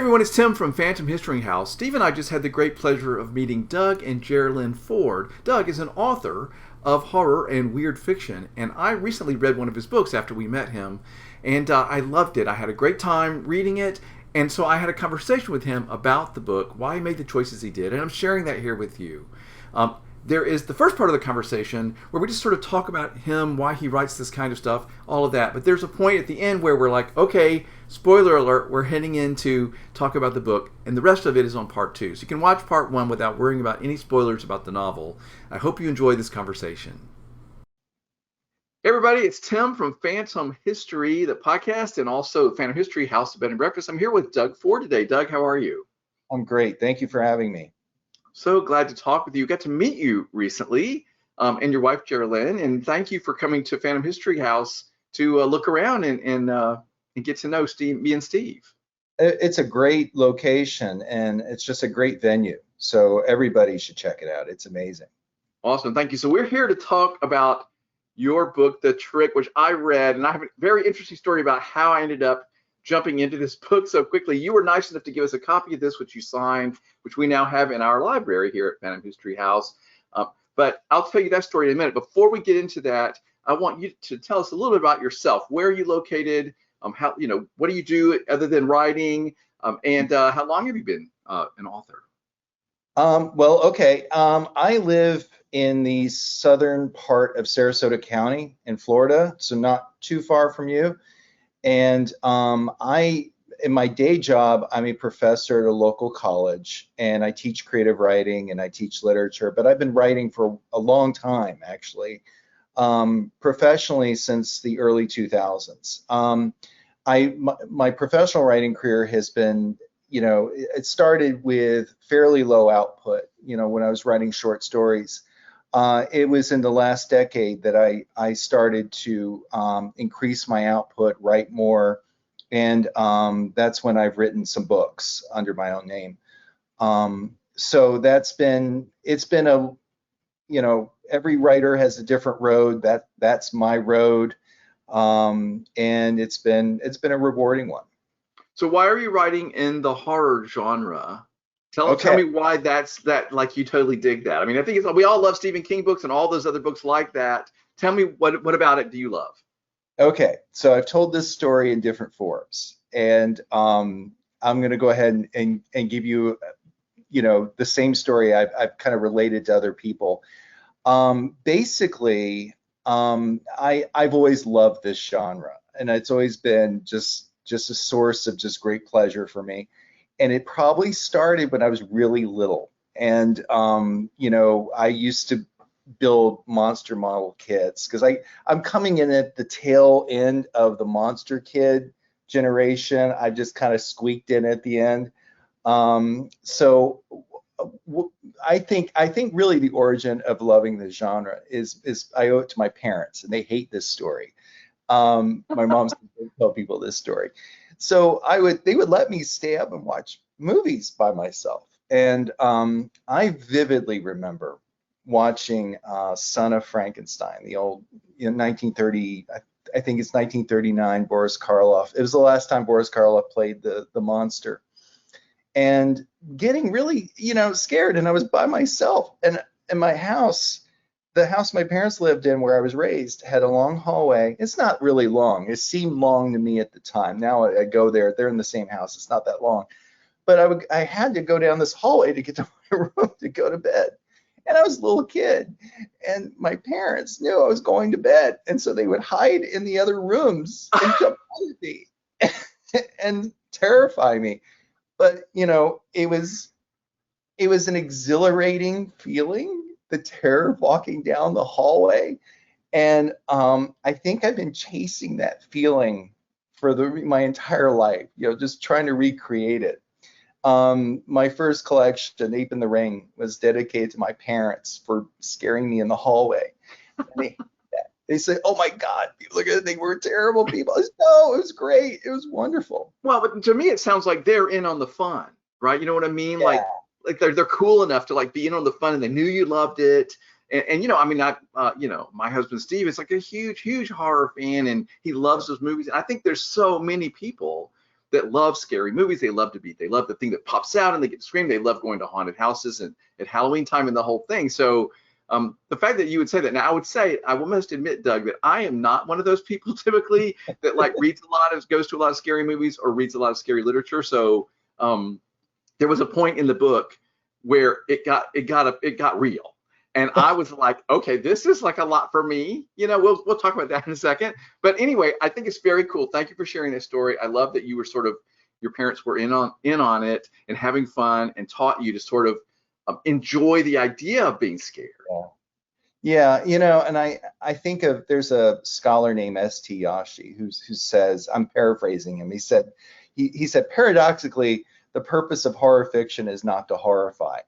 Everyone, it's Tim from Phantom History House. Steve and I just had the great pleasure of meeting Doug and Jerlyn Ford. Doug is an author of horror and weird fiction, and I recently read one of his books after we met him, and I loved it. I had a great time reading it, and so I had a conversation with him about the book, why he made the choices he did, and I'm sharing that here with you. There is the first part of the conversation where we just sort of talk about him, why he writes this kind of stuff, all of that. But there's a point at the end where we're like, okay, spoiler alert, we're heading into talk about the book, and the rest of it is on part two. So you can watch part one without worrying about any spoilers about the novel. I hope you enjoy this conversation. Hey everybody, it's Tim from Phantom History, the podcast, and also Phantom History House of Bed and Breakfast. I'm here with Doug Ford today. Doug, how are you? I'm great. Thank you for having me. So glad to talk with you. Got to meet you recently, and your wife Jerlyn, and thank you for coming to Phantom History House to look around and get to know me and Steve. It's a great location and it's just a great venue. So everybody should check it out. It's amazing. Awesome, thank you. So we're here to talk about your book, The Trick, which I read, and I have a very interesting story about how I ended up jumping into this book so quickly. You were nice enough to give us a copy of this, which you signed, which we now have in our library here at Phantom History House. But I'll tell you that story in a minute. Before we get into that, I want you to tell us a little bit about yourself. Where are you located? What do you do other than writing? And how long have you been an author? I live in the southern part of Sarasota County in Florida, so not too far from you. And in my day job, I'm a professor at a local college, and I teach creative writing and I teach literature, but I've been writing for a long time, actually, professionally since the early 2000s. My professional writing career has been, it started with fairly low output, when I was writing short stories. It was in the last decade that I started to increase my output, write more, and that's when I've written some books under my own name. So it's been every writer has a different road. That's my road, and it's been a rewarding one. So why are you writing in the horror genre? Tell me why like you totally dig that. I mean, I think we all love Stephen King books and all those other books like that. Tell me what about it do you love? Okay, so I've told this story in different forms, and I'm going to go ahead and give you, the same story I've kind of related to other people. Basically, I've always loved this genre, and it's always been just a source of just great pleasure for me. And it probably started when I was really little. And, I used to build monster model kits because I'm coming in at the tail end of the monster kid generation. I just kind of squeaked in at the end. So I think really the origin of loving the genre is I owe it to my parents, and they hate this story. My mom tell people this story. So they would let me stay up and watch movies by myself. And I vividly remember watching Son of Frankenstein, the old 1930, I think it's 1939, Boris Karloff. It was the last time Boris Karloff played the monster. And getting really, scared. And I was by myself. And in my house, the house my parents lived in where I was raised had a long hallway. It's not really long. It seemed long to me at the time. Now I go there. They're in the same house. It's not that long. But I had to go down this hallway to get to my room to go to bed. And I was a little kid. And my parents knew I was going to bed. And so they would hide in the other rooms and jump out at me and terrify me. But, it was an exhilarating feeling, the terror of walking down the hallway. And I think I've been chasing that feeling for my entire life, just trying to recreate it. My first collection, Ape in the Ring, was dedicated to my parents for scaring me in the hallway. And they say, "Oh my God, people are going to think we're terrible people." I said, no, it was great. It was wonderful. Well, but to me, it sounds like they're in on the fun, right? You know what I mean? Yeah. Like they're cool enough to like be in on the fun, and they knew you loved it. And my husband Steve is like a huge horror fan, and he loves those movies. And I think there's so many people that love scary movies. They love the thing that pops out and they get to scream. They love going to haunted houses and at Halloween time and the whole thing. So the fact that you would say that, now I will must admit, Doug, that I am not one of those people typically that like goes to a lot of scary movies or reads a lot of scary literature. So there was a point in the book where it got real. And I was like, okay, this is like a lot for me. We'll talk about that in a second. But anyway, I think it's very cool. Thank you for sharing this story. I love that you were your parents were in on it and having fun and taught you to sort of enjoy the idea of being scared. Yeah, and I think there's a scholar named S.T. Yashi who says, I'm paraphrasing him. He said paradoxically, the purpose of horror fiction is not to horrify,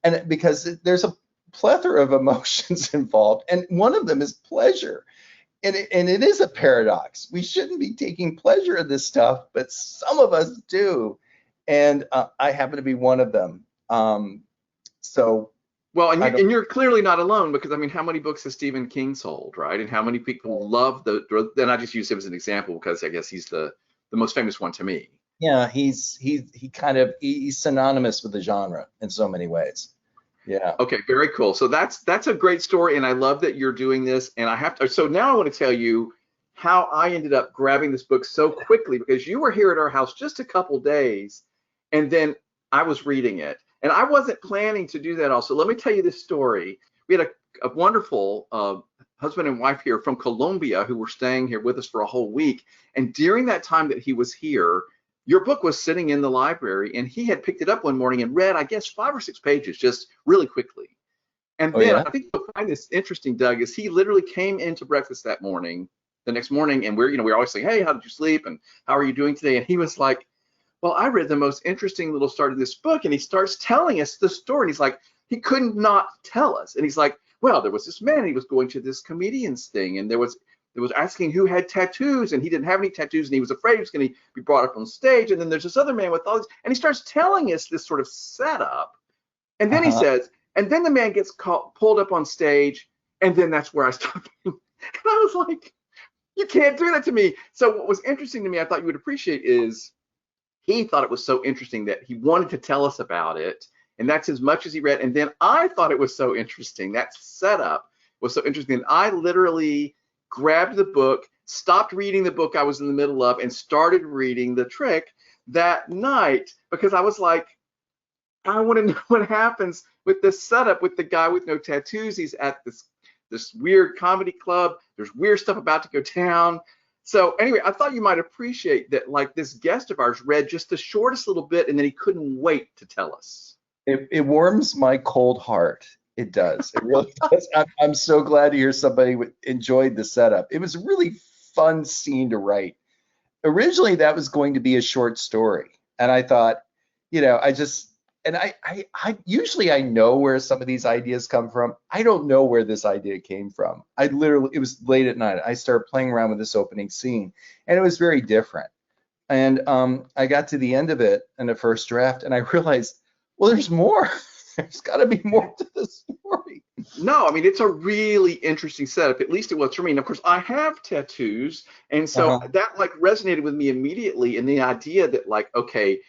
and because there's a plethora of emotions involved, and one of them is pleasure, and it is a paradox. We shouldn't be taking pleasure in this stuff, but some of us do, and I happen to be one of them. Well, and you're clearly not alone, because I mean, how many books has Stephen King sold, right? And how many people love then I just use him as an example because I guess he's the most famous one to me. Yeah, he's synonymous with the genre in so many ways. Yeah. Okay, very cool. So that's a great story, and I love that you're doing this. And so now I want to tell you how I ended up grabbing this book so quickly, because you were here at our house just a couple days, and then I was reading it. And I wasn't planning to do that all. So let me tell you this story. We had a wonderful husband and wife here from Colombia who were staying here with us for a whole week. And during that time that he was here, your book was sitting in the library, and he had picked it up one morning and read, I guess, 5 or 6 pages just really quickly. And then I think you'll find this interesting, Doug, is he literally came into breakfast the next morning, and we're always saying, hey, how did you sleep? And how are you doing today? And he was like, well, I read the most interesting little start of this book. And he starts telling us the story. And he's like, he couldn't not tell us. And he's like, well, there was this man, he was going to this comedian's thing, and there was asking who had tattoos, and he didn't have any tattoos, and he was afraid he was going to be brought up on stage. And then there's this other man with all this, and he starts telling us this sort of setup. And then he says, and then the man gets pulled up on stage, and then that's where I stopped. And I was like, you can't do that to me. So what was interesting to me, I thought you would appreciate, is he thought it was so interesting that he wanted to tell us about it. And that's as much as he read. And then I thought it was so interesting. That setup was so interesting. And I literally grabbed the book, stopped reading the book I was in the middle of, and started reading The Trick that night, because I was like, I want to know what happens with this setup with the guy with no tattoos. He's at this weird comedy club. There's weird stuff about to go down. So anyway, I thought you might appreciate that, like, this guest of ours read just the shortest little bit, and then he couldn't wait to tell us. It warms my cold heart. It does. It really does. I'm so glad to hear somebody enjoyed the setup. It was a really fun scene to write. Originally, that was going to be a short story, and I thought, I usually I know where some of these ideas come from. I don't know where this idea came from. It was late at night. I started playing around with this opening scene, and it was very different. And I got to the end of it in the first draft, and I realized, well, there's more. There's got to be more to the story. No, I mean, it's a really interesting setup. At least it was for me. And of course, I have tattoos, and so that like resonated with me immediately. And the idea that, like, okay,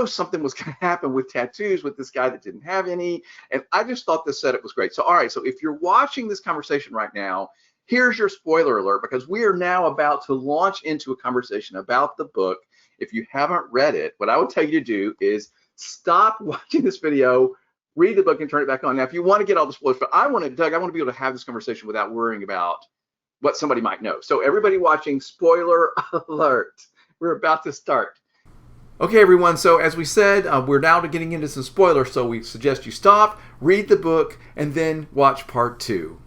something was going to happen with tattoos with this guy that didn't have any. And I just thought the setup was great. So, all right, so if you're watching this conversation right now, here's your spoiler alert, because we are now about to launch into a conversation about the book. If you haven't read it, what I would tell you to do is stop watching this video, read the book, and turn it back on. Now, if you want to get all the spoilers, but Doug, I want to be able to have this conversation without worrying about what somebody might know. So everybody watching, spoiler alert. We're about to start. Okay, everyone, so as we said, we're now getting into some spoilers, so we suggest you stop, read the book, and then watch part 2.